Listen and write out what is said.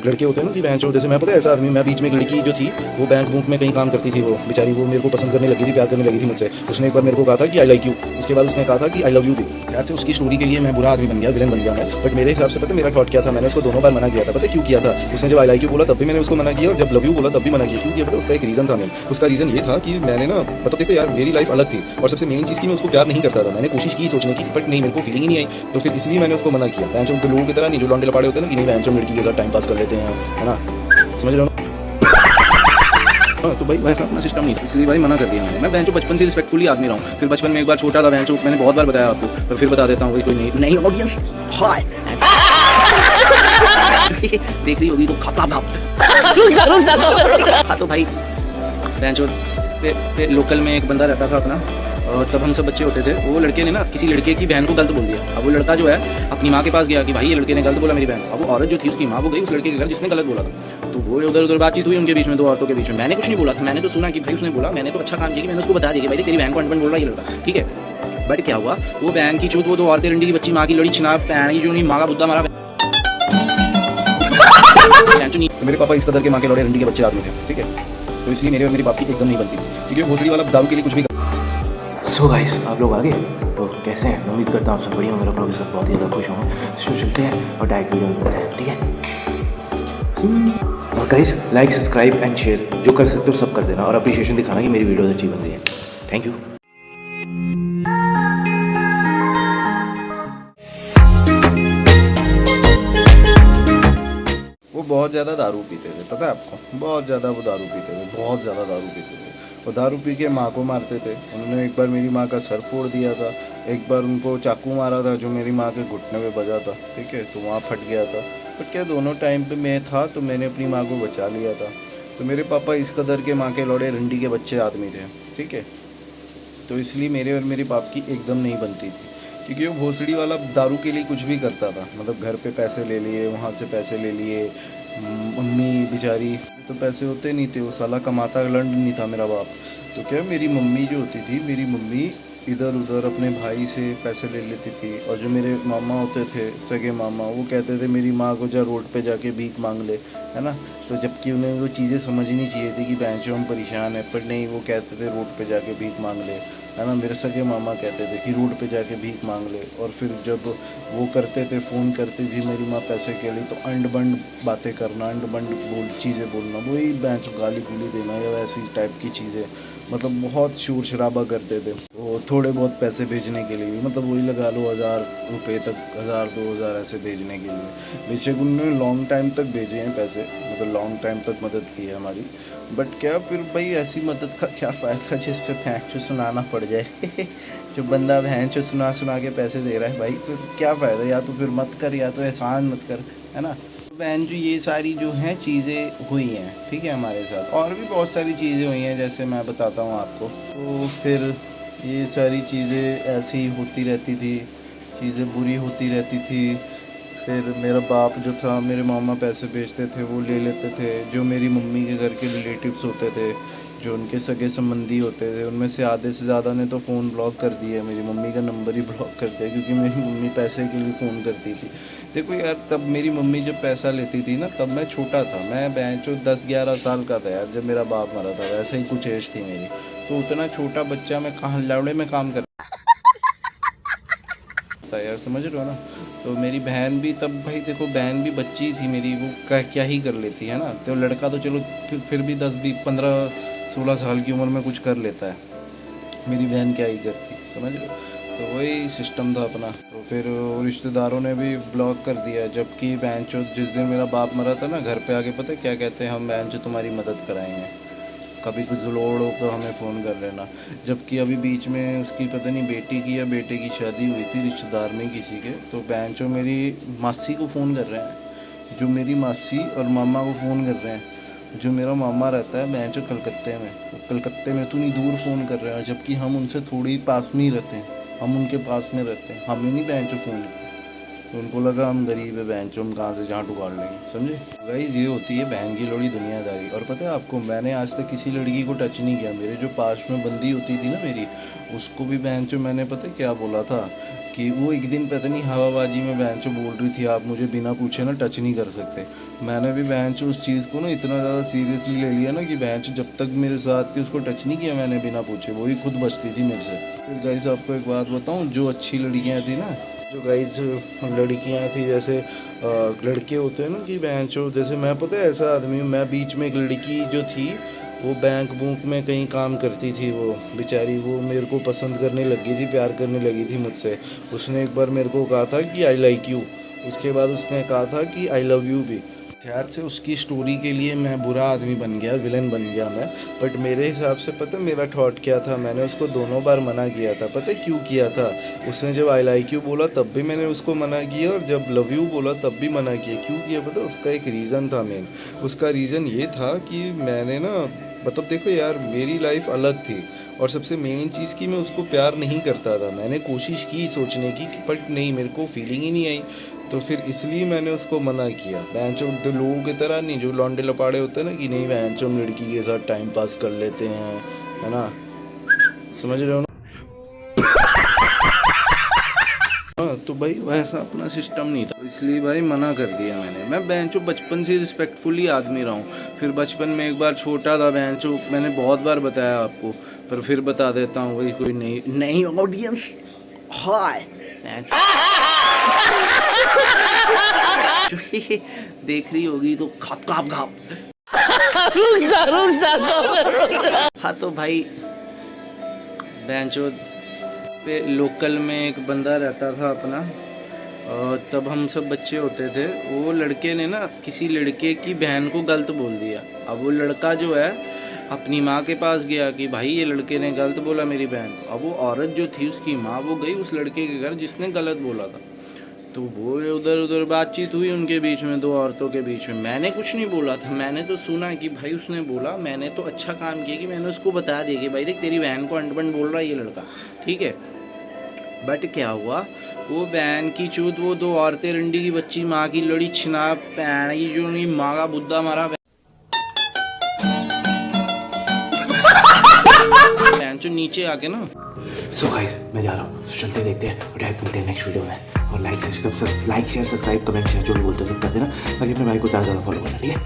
लड़के होते हैं ना कि बहन चो, जैसे मैं पता है ऐसा आदमी, मैं बीच में एक लड़की जो थी वो बैंक बुक में कहीं काम करती थी, वो बेचारी वो मेरे को पसंद करने लगी थी, प्यार करने लगी थी मुझसे। उसने एक बार मेरे को कहा था कि आई लाइक यू, उसके बाद उसने कहा था कि आई लव यू भी। याद से उसकी स्टोरी के लिए मैं बुरा आदमी बन गया, विलन बन गया मैं। बट मेरे हिसाब से पता है मेरा थॉट क्या था, मैंने उसको 2 बार मना किया था। पता है क्यों किया था? उसने जब आई लाइक यू बोला तब भी मैंने उसको मना किया, और जब लव यू बोला तब भी मना किया। क्यों किया पता? उसका एक रीज़न था मेन। उसका रीज़न ये था कि मैंने ना, मतलब देखो यार, मेरी लाइफ अलग थी, और सबसे मेन चीज़ की मैं उसको प्यार नहीं करता था। मैंने कोशिश की सोचने की, बट नहीं, मेरे को फीलिंग ही नहीं आई, तो फिर इसलिए मैंने उसको मना किया। बहन चो लोगों की तरह नहीं, जो लौंडे लपाड़े होते हैं ना कि नहीं बहन चो लड़की के साथ टाइम पास कर लेते हैं, है ना, समझ रहे हो ना? तो भाई वैसा अपना सिस्टम नहीं था, इसलिए भाई मना कर दिया मैंने। मैं बहन चो बचपन से रिस्पेक्टफुली आदमी रहा हूँ। फिर बचपन में एक बार छोटा था बहन चो, मैंने बहुत बार बताया आपको, पर फिर बता देता हूँ, कोई नहीं ऑडियंस हाय देख रही होगी तो खाता तो भाई बहन चो लोकल में एक बंदा रहता था अपना, और तब हम सब बच्चे होते थे। वो लड़के ने ना किसी लड़के की बहन को गलत बोल दिया। अब वो लड़का जो है अपनी माँ के पास गया कि भाई ये लड़के ने गलत बोला मेरी बहन। अब वो औरत जो थी उसकी माँ वो गई उस लड़के के घर जिसने गलत बोला था, तो वो उधर उधर बातचीत हुई उनके बीच में, 2 औरतों के बीच में। मैंने कुछ नहीं बोला था, मैंने तो सुना कि भाई उसने बोला, मैंने तो अच्छा काम किया कि मैंने उसको बता दिया कि भाई तेरी बहन को अनबन बोल रहा है ये लड़का, ठीक है। बट क्या हुआ, वो बहन की चूत, वो 2 औरतें रंडी की बच्ची माँ की लड़ी छिना पैणी जो नहीं, माँ का बुद्धा मारा। तो मेरे पापा इस कदर के माँ के लड़े रंडी के बच्चे आदमी थे, ठीक है। तो इसलिए मेरे और मेरी बाप की एकदम नहीं बनती, क्योंकि भोसड़ी वाला दारू के लिए कुछ भी। सो गाइस, आप लोग आ गए तो कैसे हैं? उम्मीद करता हूँ आप सब बढ़िया होंगे, आप लोग सब बहुत ही ज़्यादा खुश होंगे। तो चलते हैं और डायरेक्ट वीडियो मिलते हैं, ठीक है। और guys like subscribe and share जो कर सकते हो सब कर देना, और अप्रिशिएशन दिखाना कि मेरी वीडियोस अच्छी बन रही है। Thank you. वो बहुत ज़्यादा दारू पीते थे, पता है आपको? बहुत ज़्यादा वो दारू पीते थे, बहुत ज़्यादा दारू पीते थे। वो दारू पी के माँ को मारते थे। उन्होंने एक बार मेरी माँ का सर फोड़ दिया था, एक बार उनको चाकू मारा था जो मेरी माँ के घुटने में बजा था, ठीक है, तो वहाँ फट गया था। बट क्या दोनों टाइम पे मैं था तो मैंने अपनी माँ को बचा लिया था। तो मेरे पापा इस कदर के माँ के लौड़े रंडी के बच्चे आदमी थे, ठीक है। तो इसलिए मेरे और मेरे बाप की एकदम नहीं बनती थी, क्योंकि वो भोसड़ी वाला दारू के लिए कुछ भी करता था। मतलब घर पे पैसे ले लिए, वहाँ से पैसे ले लिए। मम्मी बेचारी, तो पैसे होते नहीं थे, वो साला कमाता लंड नहीं था मेरा बाप। तो क्या मेरी मम्मी जो होती थी, मेरी मम्मी इधर उधर अपने भाई से पैसे ले लेती थी। और जो मेरे मामा होते थे, सगे मामा, वो कहते थे मेरी माँ को जा रोड पे जाके भीख मांग ले, है ना। तो जबकि उन्हें वो चीज़ें समझनी चाहिए थी कि बहन हम परेशान है, पर नहीं, वो कहते थे रोड पे जाके भीख मांग ले, है ना। मेरे सगे मामा कहते थे कि रोड पे जाके भीख मांग ले। और फिर जब वो करते थे, फ़ोन करती थी मेरी माँ पैसे के लिए, तो अंड बंड बातें करना, अंड बंड चीज़ें बोलना, वही बैंक गाली गुली देना या वैसी टाइप की चीज़ें। मतलब बहुत शोर शराबा करते थे। वो थोड़े बहुत पैसे भेजने के लिए भी, मतलब वही लगा लो 1000 रुपये तक, 1000-2000 ऐसे भेजने के लिए। बेशक उन्होंने लॉन्ग टाइम तक भेजे हैं पैसे, मतलब लॉन्ग टाइम तक मदद की है हमारी। बट क्या फिर भाई ऐसी मदद का क्या फ़ायदा जिस पे भैंस चो सुनाना पड़ जाए जो बंदा भैंस चो सुना सुना के पैसे दे रहा है, भाई फिर क्या फ़ायदा? या तो फिर मत कर, या तो एहसान मत कर, है ना। बहन जो ये सारी जो हैं चीज़ें हुई हैं, ठीक है, हमारे साथ और भी बहुत सारी चीज़ें हुई हैं, जैसे मैं बताता हूँ आपको। तो फिर ये सारी चीज़ें ऐसी ही होती रहती थी, चीज़ें बुरी होती रहती थी। फिर मेरा बाप जो था, मेरे मामा पैसे भेजते थे, वो ले लेते थे। जो मेरी मम्मी के घर के रिलेटिव्स होते थे, जो उनके सगे संबंधी होते थे, उनमें से आधे से ज़्यादा ने तो फ़ोन ब्लॉक कर दिया, मेरी मम्मी का नंबर ही ब्लॉक कर दिया, क्योंकि मेरी मम्मी पैसे के लिए फ़ोन करती थी। देखो यार, तब मेरी मम्मी जब पैसा लेती थी ना, तब मैं छोटा था, मैं बेंचो 10-11 साल का था यार जब मेरा बाप मरा था, वैसे ही कुछ एज थी मेरी। तो उतना छोटा बच्चा मैं कहाँ लौड़े में काम करता यार, समझ रहे हो ना। तो मेरी बहन भी तब, भाई देखो बहन भी बच्ची थी मेरी, वो क्या ही कर लेती है ना। तो लड़का तो चलो फिर भी 10-15-16 साल की उम्र में कुछ कर लेता है, मेरी बहन क्या ही करती, समझ रहे हो। तो वही सिस्टम था अपना। तो फिर रिश्तेदारों ने भी ब्लॉक कर दिया, जबकि बहन चो जिस दिन मेरा बाप मरा था ना, घर पे आके पता क्या कहते हैं, हम बहन चो तुम्हारी मदद कराएंगे, कभी कुछ लोड़ हो तो हमें फ़ोन कर लेना। जबकि अभी बीच में उसकी पता नहीं बेटी की या बेटे की शादी हुई थी रिश्तेदार में किसी के, तो बहन चो मेरी मासी को फ़ोन कर रहे हैं, जो मेरी मासी और मामा को फ़ोन कर रहे हैं। जो मेरा मामा रहता है बहन चो कलकत्ते में, तो कलकत्ते में तो नहीं दूर फ़ोन कर रहे हैं, जबकि हम उनसे थोड़ी पास में ही रहते हैं, हम उनके पास में रहते हैं, हमें नहीं बहन चो फ़ोन करते। तो उनको लगा हम गरीब है बहन, हम कहाँ से जहाँ उगाड़ लेंगे, समझे गाइस। ये होती है बहन की लोड़ी दुनियादारी। और पता है आपको, मैंने आज तक किसी लड़की को टच नहीं किया। मेरे जो पास में बंदी होती थी ना मेरी, उसको भी बहन चो मैंने पता है क्या बोला था कि वो एक दिन पता नहीं हवाबाजी में बहन चो बोल रही थी आप मुझे बिना पूछे ना टच नहीं कर सकते। मैंने भी बहन चो उस चीज़ को ना इतना ज़्यादा सीरियसली ले लिया ना कि बहन चो जब तक मेरे साथ थी उसको टच नहीं किया मैंने बिना पूछे, वही खुद बचती थी मेरे से। फिर गाइस आपको एक बात बताऊँ, जो अच्छी लड़कियाँ थी ना, जो गाइस लड़कियाँ थी जैसे लड़के होते हैं ना कि बहन चो, जैसे मैं पता है ऐसा आदमी हूँ, मैं बीच में एक लड़की जो थी वो बैंक बूंक में कहीं काम करती थी, वो बेचारी वो मेरे को पसंद करने लगी थी, प्यार करने लगी थी मुझसे। उसने एक बार मेरे को कहा था कि आई लाइक यू, उसके बाद उसने कहा था कि आई लव यू भी। शायद से उसकी स्टोरी के लिए मैं बुरा आदमी बन गया, विलन बन गया मैं। बट मेरे हिसाब से पता मेरा थॉट क्या था, मैंने उसको दोनों बार मना किया था। पता है क्यों किया था? उसने जब आई लाइक यू बोला तब भी मैंने उसको मना किया, और जब लव यू बोला तब भी मना किया। क्यों किया पता? उसका एक रीज़न था मेन। उसका रीज़न ये था कि मैंने ना, मतलब देखो यार, मेरी लाइफ अलग थी, और सबसे मेन चीज़ कि मैं उसको प्यार नहीं करता था। मैंने कोशिश की सोचने की बट नहीं, मेरे को फीलिंग ही नहीं आई। तो फिर इसलिए मैंने उसको मना किया। बहनचो तो लोगों की तरह नहीं, जो लौंडे लपाड़े होते हैं ना कि नहीं बहनचो हम लड़की के साथ टाइम पास कर लेते हैं, है ना, समझ रहे हो ना? हाँ, तो भाई वैसा अपना सिस्टम नहीं था, इसलिए भाई मना कर दिया मैंने। मैं बहनचो बचपन से रिस्पेक्टफुली आदमी रहा हूँ। फिर बचपन में एक बार छोटा था बहनचो, मैंने बहुत बार बताया आपको, पर फिर बता देता हूँ भाई कोई नई ऑडियंस। हाय जो देख रही होगी तो खाप खाप खाप। हाँ तो भाई बेंचो पे लोकल में एक बंदा रहता था अपना, और तब हम सब बच्चे होते थे। वो लड़के ने ना किसी लड़के की बहन को गलत बोल दिया। अब वो लड़का जो है अपनी माँ के पास गया कि भाई ये लड़के ने गलत बोला मेरी बहन को। अब वो औरत जो थी उसकी माँ, वो गई उस लड़के के घर जिसने गलत बोला था। तो वो उधर उधर बातचीत हुई उनके बीच में, दो औरतों के बीच में। मैंने कुछ नहीं बोला था, मैंने तो सुना कि भाई उसने बोला। मैंने तो अच्छा काम किया कि मैंने उसको बता दिया कि भाई देख तेरी बहन को अंटबंट बोल रहा है ये लड़का, ठीक है। बट क्या हुआ, वो बहन की चूत, वो दो औरतें रंडी की बच्ची माँ की लड़ी छिना पैन की जो नहीं माँ का बुद्धा मारा बहन जो नीचे आके ना। सो गाइस मैं जा रहा हूँ, चलते देखते हैं और डायरेक्ट मिलते हैं नेक्स्ट वीडियो में। और like share subscribe comment share जो भी बोलते हैं सब कर देना, ताकि अपने भाई को ज़्यादा फॉलो करना, ठीक है।